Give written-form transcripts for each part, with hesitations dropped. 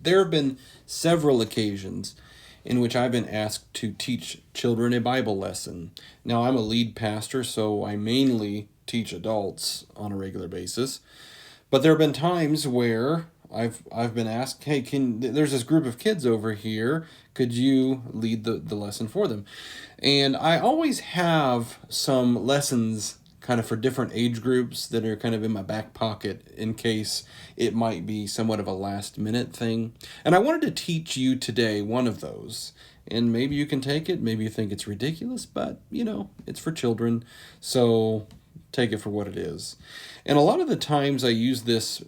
there have been several occasions in which I've been asked to teach children a Bible lesson. Now, I'm a lead pastor, so I mainly teach adults on a regular basis. But there have been times where I've been asked, hey, there's this group of kids over here, could you lead the lesson for them? And I always have some lessons kind of for different age groups that are kind of in my back pocket in case it might be somewhat of a last minute thing. And I wanted to teach you today one of those. And maybe you can take it, maybe you think it's ridiculous, but it's for children. So take it for what it is. And a lot of the times I use this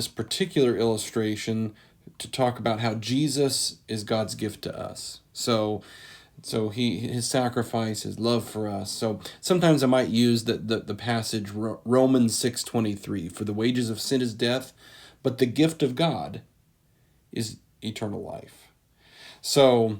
particular illustration to talk about how Jesus is God's gift to us. So his sacrifice, his love for us. So sometimes I might use the passage Romans 6:23, for the wages of sin is death, but the gift of God is eternal life. So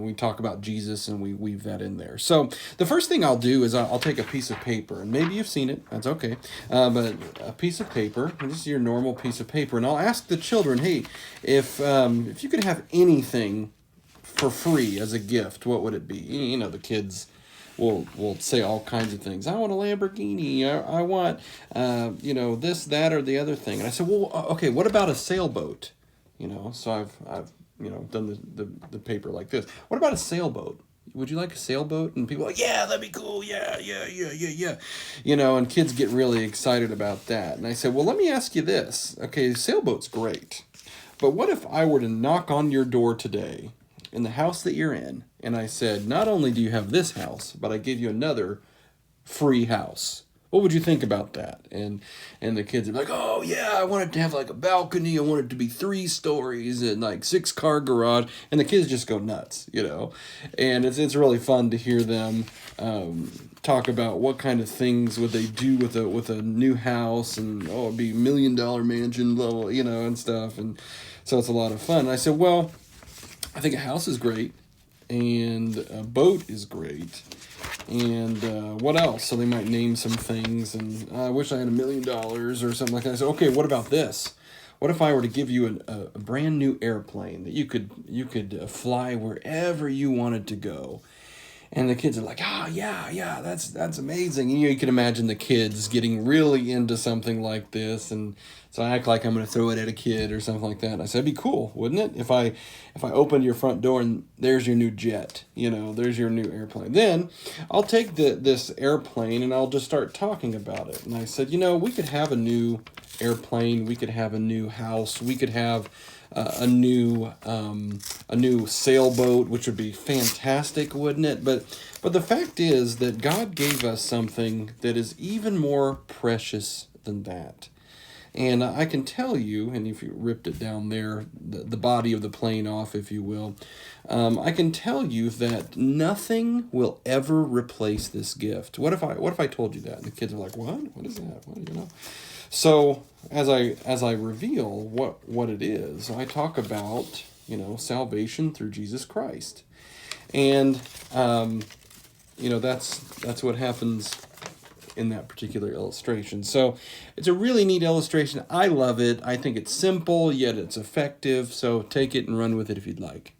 we talk about Jesus and we weave that in there. So the first thing I'll do is I'll take a piece of paper, and maybe you've seen it, that's okay, but a piece of paper, and this is your normal piece of paper, and I'll ask the children, hey, if you could have anything for free as a gift, what would it be? The kids will say all kinds of things. I want a Lamborghini. I want this, that, or the other thing. And I said, well, okay, what about a sailboat? So I've done the paper like this. What about a sailboat? Would you like a sailboat? And people are like, yeah, that'd be cool. Yeah. And kids get really excited about that. And I said, well, let me ask you this. Okay, sailboat's great. But what if I were to knock on your door today in the house that you're in, and I said, not only do you have this house, but I give you another free house? What would you think about that? And the kids are like, oh yeah, I want it to have like a balcony. I want it to be 3 stories and like 6-car garage. And the kids just go nuts, And it's really fun to hear them talk about what kind of things would they do with a new house, and it'd be $1 million mansion level, and stuff. And so it's a lot of fun. And I said, well, I think a house is great, and a boat is great. And what else? So they might name some things, and I wish I had $1 million or something like that. I said, okay, what about this? What if I were to give you a brand new airplane that you could fly wherever you wanted to go? And the kids are like, yeah, that's amazing. And you can imagine the kids getting really into something like this, and so I act like I'm going to throw it at a kid or something like that. And I said, it'd be cool, wouldn't it? If I opened your front door and there's your new jet, there's your new airplane. Then I'll take this airplane and I'll just start talking about it. And I said, we could have a new airplane, we could have a new house, we could have a new sailboat, which would be fantastic, wouldn't it? But the fact is that God gave us something that is even more precious than that. And I can tell you, and if you ripped it down there, the body of the plane off, if you will, I can tell you that nothing will ever replace this gift. What if I told you that? And the kids are like, what? What is that? What? So as I reveal what it is, I talk about salvation through Jesus Christ, and that's what happens in that particular illustration. So it's a really neat illustration. I love it. I think it's simple, yet it's effective. So take it and run with it if you'd like.